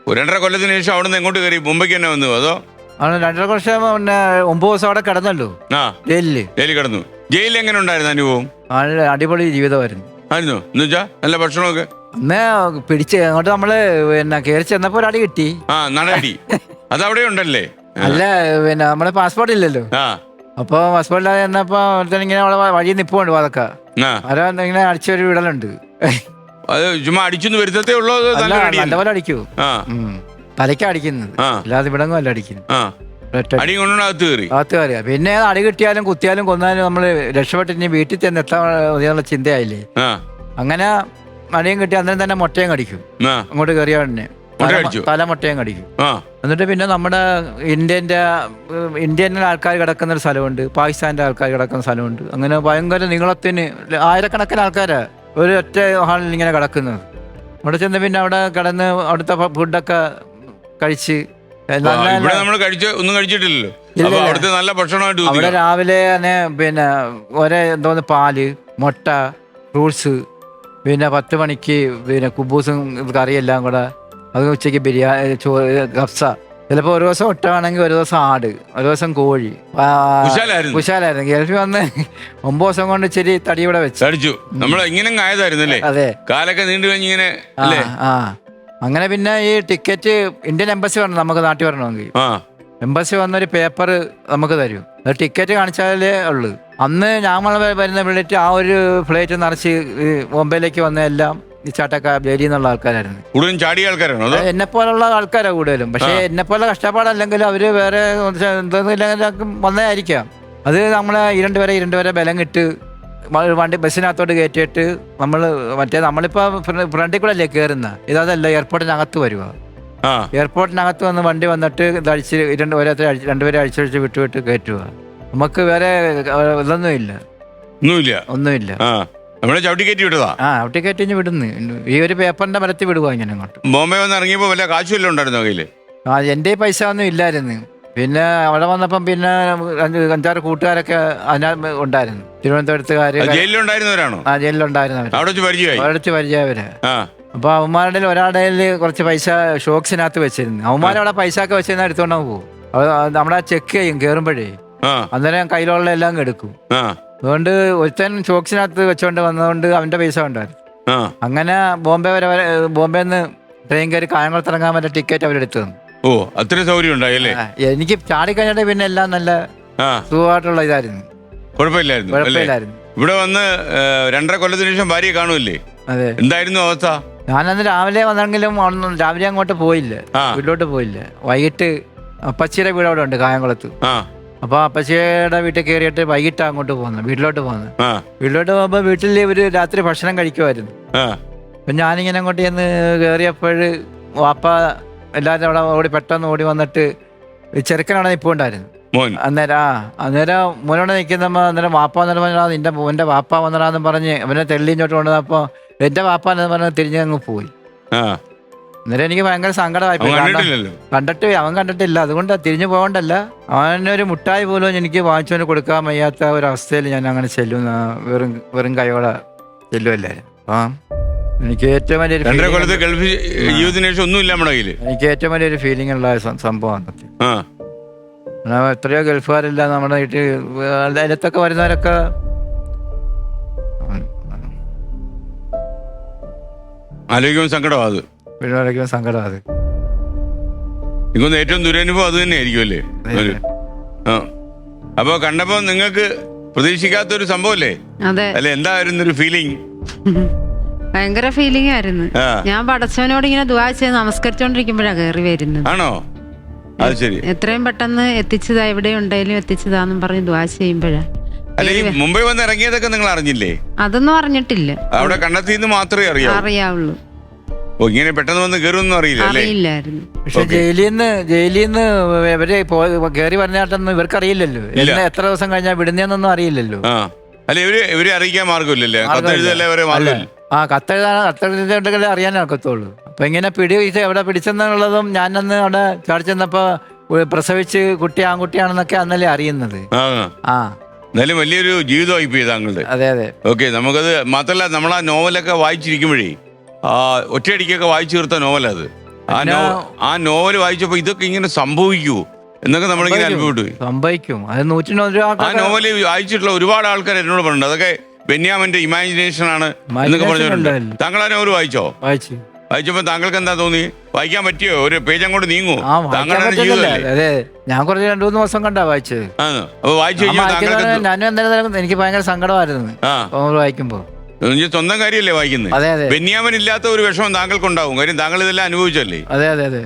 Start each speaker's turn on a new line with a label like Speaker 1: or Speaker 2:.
Speaker 1: 2.5 കൊല്ലത്തിന് ശേഷം അവിടെ നിന്ന് എങ്ങോട്ട് കയറി? മുംബൈക്ക് തന്നെ വന്നു അതോ?
Speaker 2: 2.5 വർഷം പിന്നെ 9 ദിവസം അവിടെ കിടന്നല്ലോ ജയിലിൽ
Speaker 1: കിടന്നു. ജയിലിൽ എങ്ങനെ ഉണ്ടായിരുന്നു അനുഭവം?
Speaker 2: അടിപൊളി ജീവിതമായിരുന്നു.
Speaker 1: ആയിരുന്നു എന്ന് വെച്ചാ നല്ല ഭക്ഷണമൊക്കെ
Speaker 2: അന്ന് പിടിച്ച് അങ്ങോട്ട് നമ്മള് പിന്നെ കയറി ചെന്നപ്പോ ഒരടി കിട്ടി.
Speaker 1: നടടി അതവിടെ ഉണ്ടല്ലേ?
Speaker 2: അല്ല പിന്നെ നമ്മളെ പാസ്പോർട്ട് ഇല്ലല്ലോ. അപ്പൊ പാസ്പോർട്ടില്ലാതെ ചെന്നപ്പോ ഇങ്ങനെ വഴി നിപ്പുണ്ട് അതൊക്കെ ആരോ ഇങ്ങനെ അടിച്ചൊരു വിടലുണ്ട്.
Speaker 1: അത് ചുമ്മാ അടിച്ചൊന്ന് വരുത്തത്തേ ഉള്ളൂ?
Speaker 2: നല്ലപോലെ അടിക്കൂ. തലയ്ക്കാ അടിക്കുന്നത്, അല്ലാതെ ഇവിടങ്ങും അല്ല അടിക്കുന്നത്.
Speaker 1: അകത്ത്
Speaker 2: കയറിയ പിന്നെ അടി കിട്ടിയാലും കുത്തിയാലും കൊന്നാലും നമ്മള് രക്ഷപ്പെട്ടിട്ട് വീട്ടിൽ ചെന്ന് എത്താൻ മതിയുള്ള ചിന്തയായില്ലേ. അങ്ങനെ അടിയും കിട്ടി അന്നേരം തന്നെ മുട്ടയും കടിക്കും. അങ്ങോട്ട് കയറിയ ഉടനെ തല മുട്ടയും കടിക്കും. എന്നിട്ട് പിന്നെ നമ്മുടെ ഇന്ത്യൻ ആൾക്കാർ കിടക്കുന്ന ഒരു സ്ഥലമുണ്ട്, പാകിസ്ഥാന്റെ ആൾക്കാർ കിടക്കുന്ന സ്ഥലമുണ്ട്. അങ്ങനെ ഭയങ്കര നീളത്തിന് ആയിരക്കണക്കിന് ആൾക്കാരാ ഒരു ഒറ്റ ഹാളിൽ ഇങ്ങനെ കിടക്കുന്നത്. അവിടെ ചെന്ന് പിന്നെ അവിടെ കിടന്ന് അവിടുത്തെ ഫുഡൊക്കെ കഴിച്ച്
Speaker 1: ഒന്നും കഴിച്ചിട്ടില്ലല്ലോ. നല്ല ഭക്ഷണമായിട്ട്
Speaker 2: അവിടെ രാവിലെ തന്നെ പിന്നെ എന്തോന്ന് പാല്, മുട്ട, ഫ്രൂട്ട്സ്, പിന്നെ 10 മണിക്ക് പിന്നെ കുബൂസും കറിയെല്ലാം കൂടെ. അത് ഉച്ചയ്ക്ക് ബിരിയാണി, കഫ്സ. ചിലപ്പോൾ ഒരു ദിവസം ഒട്ടാണെങ്കിൽ ഒരു ദിവസം ആട്, ഒരു ദിവസം കോഴി. കുശാലായിരുന്നു. ഗൾഫിൽ വന്ന് 9 ദിവസം കൊണ്ട് ഇച്ചിരി തടിയൂടെ വെച്ചു.
Speaker 1: അതെ, കാലൊക്കെ നീണ്ടു കഴിഞ്ഞിങ്ങനെ.
Speaker 2: അങ്ങനെ പിന്നെ ഈ ടിക്കറ്റ് ഇന്ത്യൻ എംബസി വരണം നമുക്ക് നാട്ടിൽ വരണമെങ്കിൽ. എംബസി വന്നൊരു പേപ്പർ നമുക്ക് തരും. അത് ടിക്കറ്റ് കാണിച്ചാലേ ഉള്ളു. അന്ന് ഞങ്ങൾ വരുന്ന ഫ്ലൈറ്റ് ആ ഒരു ഫ്ലൈറ്റ് നിറച്ച് ബോംബെയിലേക്ക് വന്ന എല്ലാം ഈ ചാട്ടക്ക ജയിലിൽ നിന്നുള്ള ആൾക്കാരായിരുന്നു.
Speaker 1: കൂടുതലും ചാടിയ ആൾക്കാരാണ്.
Speaker 2: എന്നെ പോലുള്ള ആൾക്കാരാണ് കൂടുതലും. പക്ഷെ എന്നെ പോലെ കഷ്ടപ്പാടല്ലെങ്കിലും അവര് വേറെ എന്തെങ്കിലും വന്നതായിരിക്കാം. അത് നമ്മളെ 2 വരെ ബലം കിട്ട് വണ്ടി ബസ്സിനകത്തോട്ട് കയറ്റിയിട്ട് നമ്മളിപ്പോ ഫ്രണ്ടിൽ കൂടെ അല്ലേ കയറുന്ന, ഇതല്ല എയർപോർട്ടിനകത്ത് വരുക. എയർപോർട്ടിനകത്ത് വന്ന് വണ്ടി വന്നിട്ട് ഇതടിച്ച് 2 പേരെ അഴിച്ചഴിച്ച് വിട്ട് കയറ്റുക. നമുക്ക് വേറെ ഒന്നുമില്ല. ചവിട്ടി കയറ്റി വിടുന്നു. ഈ ഒരു പേപ്പറിന്റെ മരത്തിൽ വിടുക ഇങ്ങനെ അങ്ങോട്ട്.
Speaker 1: ബോംബെ വന്ന് ഇറങ്ങിയപ്പോ വല്ല കാശുവല്ലോ ഉണ്ടായിരുന്നോ കയ്യില്?
Speaker 2: എന്റെ പൈസ ഒന്നും ഇല്ലായിരുന്നു. പിന്നെ അവിടെ വന്നപ്പം പിന്നെ 5-6 കൂട്ടുകാരൊക്കെ അതിനകത്ത് ഉണ്ടായിരുന്നു. തിരുവനന്തപുരത്തുകാര്
Speaker 1: ജയിലിലുണ്ടായിരുന്നവരാണോ?
Speaker 2: ജയിലിലുണ്ടായിരുന്നവര്. അവിടെ പരിചയവര്. അപ്പൊ അവന്മാരുടെ ഒരാളുടെ കുറച്ച് പൈസ ഷോക്സിനകത്ത് വെച്ചിരുന്നു. അവന്മാരവിടെ പൈസ ഒക്കെ വെച്ചിരുന്ന എടുത്തോണ്ട് പോകും. നമ്മളെ ചെക്ക് ചെയ്യും കയറുമ്പോഴേ. അന്നേരം കയ്യിലുള്ള എല്ലാം എടുക്കും. അതുകൊണ്ട് ഒരുത്തൻ ഷോക്സിനകത്ത് വെച്ചോണ്ട് വന്നതുകൊണ്ട് അവന്റെ പൈസ ഉണ്ടായിരുന്നു. അങ്ങനെ ബോംബെന്ന് ട്രെയിൻ കയറി കായംകുളത്ത് ഇറങ്ങാൻ പറ്റിയ ടിക്കറ്റ് അവരെടുത്തു തന്നു.
Speaker 1: അത്ര സൗകര്യം ഉണ്ടായില്ലേ?
Speaker 2: എനിക്ക് ചാടിക്കഴിഞ്ഞിട്ട് പിന്നെ എല്ലാം നല്ല സുഖമായിട്ടുള്ള ഇതായിരുന്നു.
Speaker 1: കുഴപ്പമില്ലായിരുന്നു. ഇവിടെ വന്ന് 2.5 കൊല്ലത്തിന് ശേഷം ഭാര്യയെ കാണുമല്ലേ?
Speaker 2: അതെ.
Speaker 1: എന്തായിരുന്നു അവസ്ഥ?
Speaker 2: ഞാനന്ന് രാവിലെ വന്നെങ്കിലും രാവിലെ അങ്ങോട്ട് പോയില്ല, വീട്ടിലോട്ട് പോയില്ല. വൈകിട്ട് അപ്പച്ചിയുടെ വീട് അവിടെ ഉണ്ട് കായംകുളത്ത്. അപ്പൊ അപ്പച്ചിയുടെ വീട്ടിൽ കയറിയിട്ട് വൈകിട്ട് അങ്ങോട്ട് വീട്ടിലോട്ട് പോകുമ്പോ വീട്ടിൽ ഒരു രാത്രി ഭക്ഷണം കഴിക്കുമായിരുന്നു. അപ്പൊ ഞാനിങ്ങനെ അങ്ങോട്ട് ചെന്ന് കയറിയപ്പോഴ് വാപ്പ എല്ലാവരും അവിടെ പെട്ടെന്ന് ഓടി വന്നിട്ട് ചെറുക്കനവിടെ നിൽപ്പുണ്ടായിരുന്നു. അന്നേരം മോനോടെ നിൽക്കുന്നപ്പോ അന്നേരം വാപ്പ വന്നിട്ട് പറഞ്ഞാൽ എന്റെ വാപ്പ വന്നടാന്ന് പറഞ്ഞ് അവനെ തെള്ളിഞ്ഞോട്ട് കൊണ്ടുവന്നപ്പോ എന്റെ വാപ്പ എന്ന് പറഞ്ഞ് തിരിഞ്ഞ് അങ്ങ് പോയി. അന്നേരം എനിക്ക് ഭയങ്കര സങ്കടമായി. അവൻ കണ്ടിട്ടില്ല, അതുകൊണ്ട് തിരിഞ്ഞു പോകണ്ടല്ല, അവനൊരു മുട്ടായി പോലും എനിക്ക് വാങ്ങിച്ചവന് കൊടുക്കാൻ വയ്യാത്ത ഒരവസ്ഥയിൽ ഞാൻ അങ്ങനെ ചെല്ലുന്ന വെറും കൈയോടെ ചെല്ലുമല്ലായിരുന്നു. എനിക്ക് ഏറ്റവും വലിയൊരു ഫീലിംഗ് ഉള്ള സംഭവമാണ്. എത്രയോ ഗൾഫുകാരില്ല നമ്മുടെ വീട്ടിൽ അതിലത്തൊക്കെ വരുന്നവരൊക്കെ
Speaker 1: ആലോചിക്കുമ്പോൾ സങ്കടമാണ്. ഏറ്റവും ദുരനുഭവം അത് തന്നെ ആയിരിക്കും അല്ലേ? അപ്പൊ കണ്ടപ്പോ നിങ്ങൾക്ക് പ്രതീക്ഷിക്കാത്തൊരു സംഭവല്ലേ? അല്ലെ, എന്തായിരുന്നു ഒരു ഫീലിംഗ്?
Speaker 3: ഭയങ്കര ഫീലിംഗ് ആയിരുന്നു. ഞാൻ പടച്ചവനോട് ഇങ്ങനെ ദുആ ചെയ്ത് നമസ്കരിച്ചോണ്ടിരിക്കുമ്പോഴാണ് കയറി വരുന്നത്.
Speaker 1: ആണോ? അത് ശരി.
Speaker 3: എത്രയും പെട്ടെന്ന് എത്തിച്ചതാ, എവിടെ ഉണ്ടെങ്കിലും എത്തിച്ചതാന്നും പറഞ്ഞ് ദുആ ചെയ്യുമ്പോഴാ.
Speaker 1: മുംബൈ വന്ന് ഇറങ്ങിയതൊക്കെ നിങ്ങൾ അറിഞ്ഞില്ലേ?
Speaker 3: അതൊന്നും അറിഞ്ഞിട്ടില്ല.
Speaker 1: അവിടെ കണ്ടെത്തിയെന്ന് മാത്രമേ
Speaker 3: അറിയാവുള്ളൂ.
Speaker 1: ഇങ്ങനെ പെട്ടെന്ന് വന്ന് കയറുമെന്നും
Speaker 3: അറിയില്ലായിരുന്നു.
Speaker 2: പക്ഷെ ജയിലിൽ നിന്ന് ഇവര് കയറി പറഞ്ഞാട്ടൊന്നും ഇവർക്കറിയില്ലല്ലോ. എത്ര ദിവസം കഴിഞ്ഞാൽ വിടുന്നതെന്നൊന്നും അറിയില്ലല്ലോ.
Speaker 1: അല്ലെ, ഇവരെ അറിയിക്കാൻ മാർഗമില്ലല്ലേ?
Speaker 2: കത്തെഴുതുണ്ടെങ്കിലേ അറിയാനൊക്കത്തുള്ളൂ. അപ്പൊ ഇങ്ങനെ എവിടെ പിടിച്ചെന്നുള്ളതും ഞാനന്ന് അവിടെ ചാടി ചെന്നപ്പോ പ്രസവിച്ച് കുട്ടി ആൺകുട്ടിയാണെന്നൊക്കെ അന്നല്ലേ അറിയുന്നത്.
Speaker 1: എന്നാലും വലിയൊരു ജീവിതമായി പോയി താങ്കളുടെ.
Speaker 2: അതെ.
Speaker 1: ഓക്കെ, നമുക്കത് മാത്രല്ല, നമ്മളാ നോവലൊക്കെ വായിച്ചിരിക്കുമ്പോഴേ ഒറ്റയടിക്കൊക്കെ വായിച്ചു തീർത്ത നോവലത്. ആ നോവൽ വായിച്ചപ്പോ ഇതൊക്കെ ഇങ്ങനെ സംഭവിക്കൂ എന്നൊക്കെ നമ്മളിങ്ങനെ അനുഭവപ്പെട്ടു.
Speaker 2: സംഭവിക്കും. അത് 101
Speaker 1: ആ നോവല് വായിച്ചിട്ടുള്ള ഒരുപാട് ആൾക്കാർ എന്നോട് പറഞ്ഞിട്ടുണ്ട് അതൊക്കെ ബെന്യാമിന്റെ ഇമാജിനേഷൻ ആണ് എന്നൊക്കെ പറഞ്ഞിട്ടുണ്ട്. താങ്കൾ ആ നോവൽ വായിച്ചോ? വായിച്ചപ്പോ താങ്കൾക്ക് എന്താ തോന്നി? വായിക്കാൻ പറ്റിയോ? ഒരു പേജ് അങ്ങോട്ട് നീങ്ങൂ?
Speaker 2: അതെ, ഞാൻ കുറച്ച് 2-3 ദിവസം കണ്ടാ വായിച്ചത്.
Speaker 1: അപ്പൊ വായിച്ചു കഴിഞ്ഞാൽ
Speaker 2: ഞാനും എന്തായാലും എനിക്ക് ഭയങ്കര സങ്കടമായിരുന്നു വായിക്കുമ്പോ.
Speaker 1: സ്വന്തം കാര്യമല്ലേ വായിക്കുന്നത്.
Speaker 2: അതെ അതെ.
Speaker 1: ബെന്യാമിൻ ഇല്ലാത്ത ഒരു വിഷമം താങ്കൾക്കുണ്ടാവും. കാര്യം താങ്കൾ ഇതെല്ലാം അനുഭവിച്ചല്ലേ.
Speaker 2: അതെ അതെ അതെ.